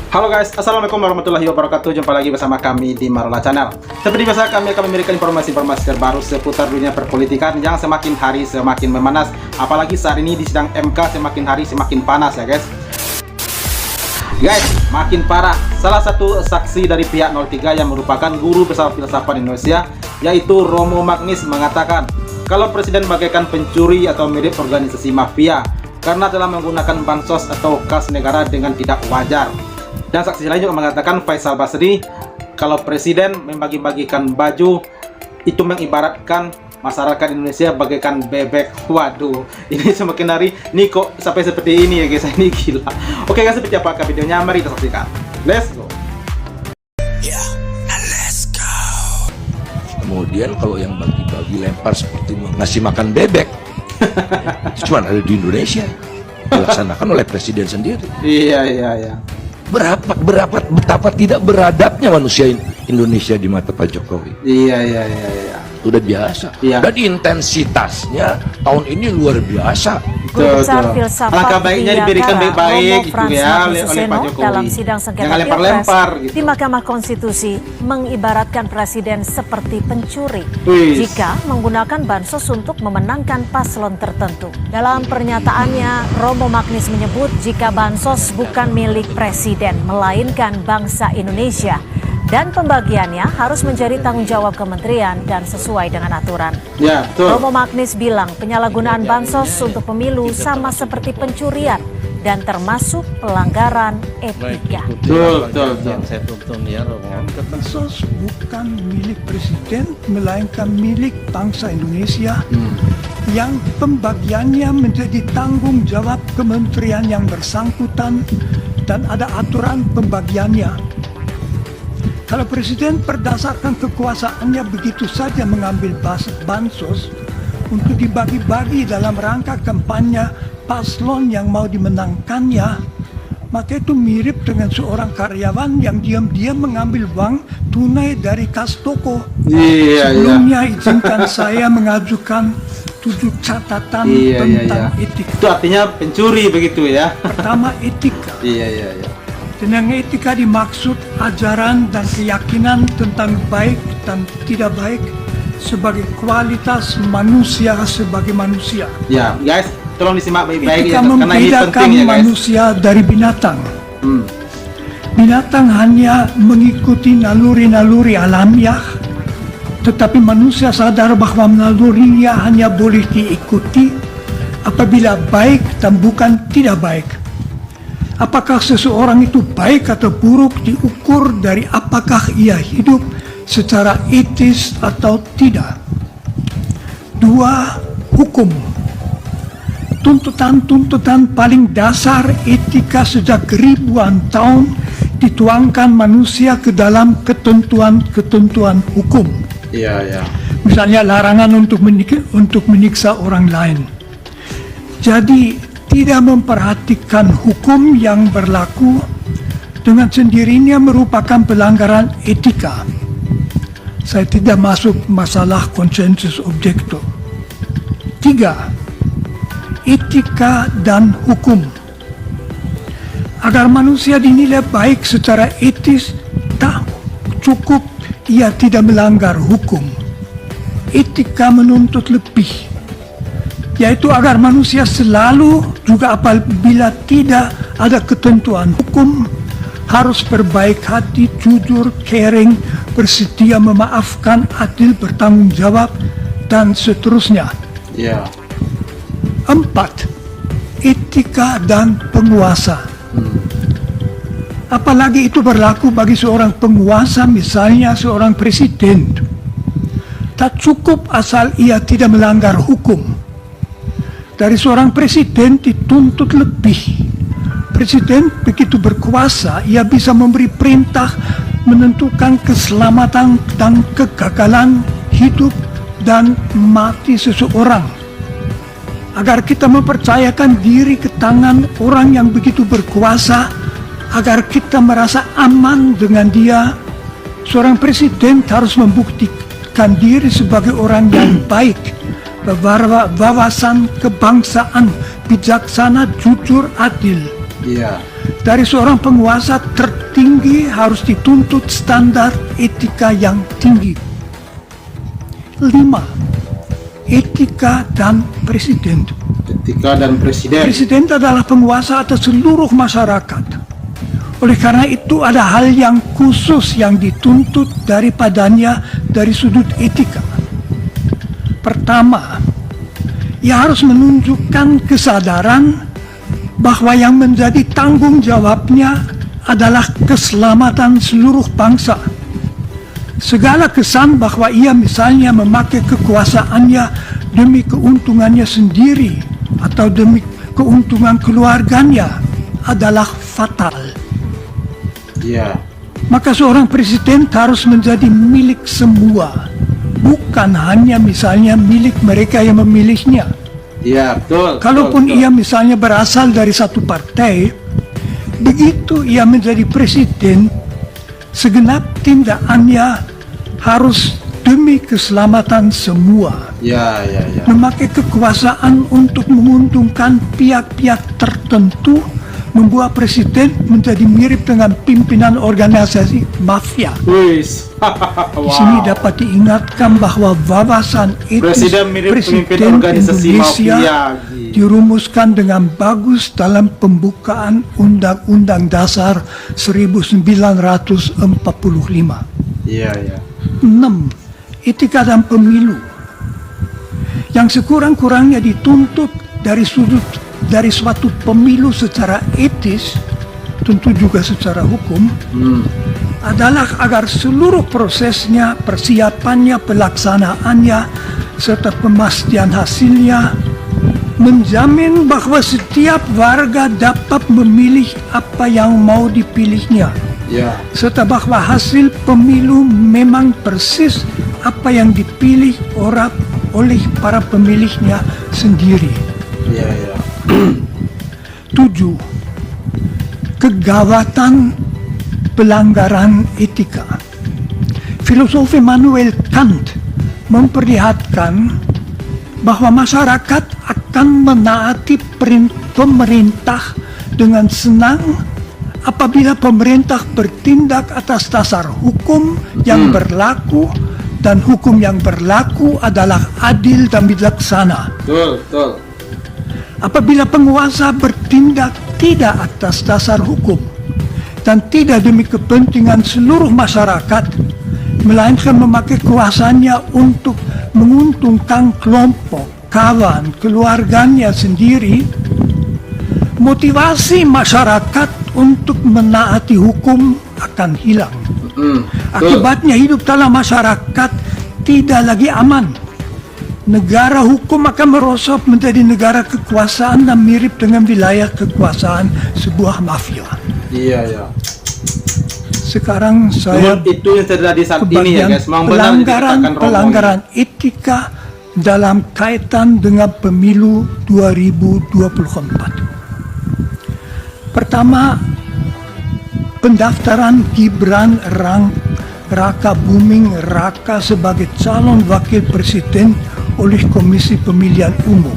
Halo guys, assalamualaikum warahmatullahi wabarakatuh. Jumpa lagi bersama kami di Marola Channel. Seperti biasa, kami akan memberikan informasi-informasi terbaru seputar dunia perpolitikan yang semakin hari semakin memanas. Apalagi saat ini di sidang MK semakin hari semakin panas ya guys. Guys, makin parah. Salah satu saksi dari pihak 03 yang merupakan guru besar filsafat Indonesia, yaitu Romo Magnis, mengatakan kalau presiden bagaikan pencuri atau mirip organisasi mafia karena telah menggunakan bansos atau kas negara dengan tidak wajar. Dan saksi lain juga mengatakan, Faisal Basri, kalau presiden membagi-bagikan baju itu mengibaratkan masyarakat Indonesia bagaikan bebek. Waduh, ini semakin hari ini kok sampai seperti ini ya guys, ini gila. Oke guys, seperti apakah videonya? Mari kita saksikan. Let's go. Let's go. Kemudian kalau yang bagi-bagi lempar seperti ngasih makan bebek, itu cuma ada di Indonesia, dilaksanakan oleh presiden sendiri. Iya. Betapa tidak beradabnya manusia Indonesia di mata Pak Jokowi. Iya. Udah biasa. Iya. Dan intensitasnya tahun ini luar biasa. Guru besar filsafat alangkah baiknya diberikan baik-baik gitu ya oleh Pak Jokowi dalam sidang sengketa jangan Pilpres lempar-lempar gitu. Di Mahkamah Konstitusi mengibaratkan presiden seperti pencuri jika menggunakan bansos untuk memenangkan paslon tertentu. Dalam pernyataannya, Romo Magnis menyebut jika bansos bukan milik presiden melainkan bangsa Indonesia, dan pembagiannya harus menjadi tanggung jawab kementerian dan sesuai dengan aturan. Ya, betul. Romo Magnis bilang penyalahgunaan bansos untuk pemilu sama seperti pencurian dan termasuk pelanggaran etika. Betul. Yang saya tonton ya, Romo. Bansos bukan milik presiden, melainkan milik bangsa Indonesia. Yang pembagiannya menjadi tanggung jawab kementerian yang bersangkutan dan ada aturan pembagiannya. Kalau presiden berdasarkan kekuasaannya begitu saja mengambil bansos untuk dibagi-bagi dalam rangka kampanye paslon yang mau dimenangkannya, maka itu mirip dengan seorang karyawan yang diam-diam mengambil uang tunai dari kas toko. Sebelumnya izinkan saya mengajukan 7 catatan tentang etika. Itu artinya pencuri begitu ya. Pertama, etika. Iya. Dengan etika dimaksud ajaran dan keyakinan tentang baik dan tidak baik sebagai kualitas manusia sebagai manusia. Ya, guys, tolong disimak baik-baik ya, Etika karena ini membedakan penting ya, guys. manusia dari binatang. Binatang hanya mengikuti naluri-naluri alamiah, tetapi manusia sadar bahwa nalurinya hanya boleh diikuti apabila baik dan bukan tidak baik. Apakah seseorang itu baik atau buruk diukur dari apakah ia hidup secara etis atau tidak. 2. Hukum. Tuntutan-tuntutan paling dasar etika sejak ribuan tahun dituangkan manusia ke dalam ketentuan-ketentuan hukum. Iya. Misalnya larangan untuk menyiksa orang lain. Jadi tidak memperhatikan hukum yang berlaku dengan sendirinya merupakan pelanggaran etika. Saya tidak masuk masalah konsensus objekto. 3. Etika dan hukum. Agar manusia dinilai baik secara etis, tak cukup ia tidak melanggar hukum. Etika menuntut lebih, yaitu agar manusia selalu juga apabila tidak ada ketentuan hukum harus berbaik hati, jujur, caring, bersedia memaafkan, adil, bertanggung jawab, dan seterusnya. 4. Etika dan penguasa. Apalagi itu berlaku bagi seorang penguasa, misalnya seorang presiden. Tak cukup asal ia tidak melanggar hukum. Dari seorang presiden dituntut lebih. Presiden begitu berkuasa, ia bisa memberi perintah menentukan keselamatan dan kegagalan hidup dan mati seseorang. Agar kita mempercayakan diri ke tangan orang yang begitu berkuasa, agar kita merasa aman dengan dia, seorang presiden harus membuktikan diri sebagai orang yang baik, wawasan kebangsaan, bijaksana, jujur, adil. Iya. Dari seorang penguasa tertinggi harus dituntut standar etika yang tinggi. 5. Etika dan presiden. Etika dan presiden. Presiden adalah penguasa atas seluruh masyarakat. Oleh karena itu ada hal yang khusus yang dituntut daripadanya dari sudut etika. Pertama, ia harus menunjukkan kesadaran bahwa yang menjadi tanggung jawabnya adalah keselamatan seluruh bangsa. Segala kesan bahwa ia misalnya memakai kekuasaannya demi keuntungannya sendiri atau demi keuntungan keluarganya adalah fatal. Iya. Maka seorang presiden harus menjadi milik semua, bukan hanya misalnya milik mereka yang memilihnya. Iya, betul. Kalaupun betul. ia misalnya berasal dari satu partai, begitu ia menjadi presiden, segenap tindakannya harus demi keselamatan semua. Ya, ya, ya. Memakai kekuasaan untuk menguntungkan pihak-pihak tertentu membuat presiden menjadi mirip dengan pimpinan organisasi mafia. Wis. Di sini dapat diingatkan bahwa wawasan etis Presiden mirip pemimpin Presiden organisasi Indonesia mafia. dirumuskan dengan bagus dalam pembukaan Undang-Undang Dasar 1945. Iya, iya. 6. Etika dan pemilu yang sekurang-kurangnya dituntut dari suatu pemilu secara etis, tentu juga secara hukum, adalah agar seluruh prosesnya, persiapannya, pelaksanaannya, serta pemastian hasilnya menjamin bahwa setiap warga dapat memilih apa yang mau dipilihnya, Ya. serta bahwa hasil pemilu memang persis apa yang dipilih oleh para pemilihnya sendiri. Iya, iya. 7. Kegawatan pelanggaran etika. Filosof Immanuel Kant memperlihatkan bahwa masyarakat akan menaati pemerintah dengan senang apabila pemerintah bertindak atas dasar hukum yang berlaku, dan hukum yang berlaku adalah adil dan bijaksana. Betul, betul. Apabila penguasa bertindak tidak atas dasar hukum dan tidak demi kepentingan seluruh masyarakat, melainkan memakai kuasanya untuk menguntungkan kelompok, kawan, keluarganya sendiri, motivasi masyarakat untuk menaati hukum akan hilang. Akibatnya hidup dalam masyarakat tidak lagi aman. Negara hukum akan merosot menjadi negara kekuasaan dan mirip dengan wilayah kekuasaan sebuah mafia. Iya, iya. Sekarang saya Namun itu yang terjadi saat ini ya guys. Memang benar dikatakan Romo pelanggaran etika dalam kaitan dengan pemilu 2024. Pertama, pendaftaran Gibran Raka Buming Raka sebagai calon wakil presiden oleh Komisi Pemilihan Umum.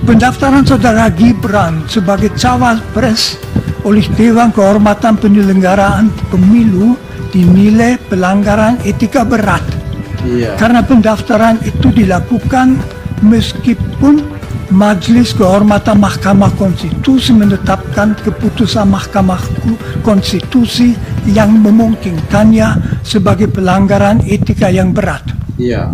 Pendaftaran saudara Gibran sebagai cawapres oleh Dewan Kehormatan Penyelenggaraan Pemilu dinilai pelanggaran etika berat. Iya. Karena pendaftaran itu dilakukan meskipun Majelis Kehormatan Mahkamah Konstitusi menetapkan keputusan Mahkamah Konstitusi yang memungkinkannya sebagai pelanggaran etika yang berat. Iya.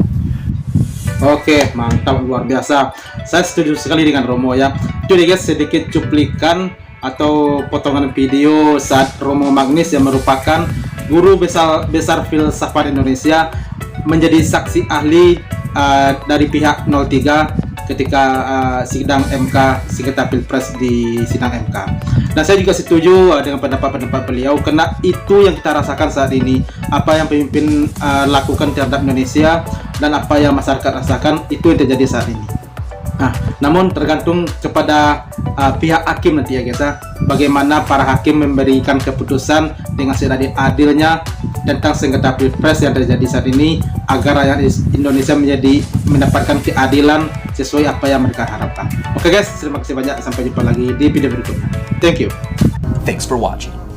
Oke, mantap, luar biasa. Saya setuju sekali dengan Romo ya. Itu guys sedikit cuplikan atau potongan video saat Romo Magnis yang merupakan guru besar filsafat Indonesia menjadi saksi ahli dari pihak 03 ketika sidang MK sengketa Pilpres di sidang MK. Dan saya juga setuju dengan pendapat beliau karena itu yang kita rasakan saat ini, apa yang pemimpin lakukan terhadap Indonesia dan apa yang masyarakat rasakan itu yang terjadi saat ini. Nah, namun tergantung kepada pihak hakim nanti ya guys ya, bagaimana para hakim memberikan keputusan dengan seadil-adilnya tentang sengketa pilpres yang terjadi saat ini agar rakyat Indonesia mendapatkan keadilan sesuai apa yang mereka harapkan. Oke guys, terima kasih banyak, sampai jumpa lagi di video berikutnya. Thank you. Thanks for watching.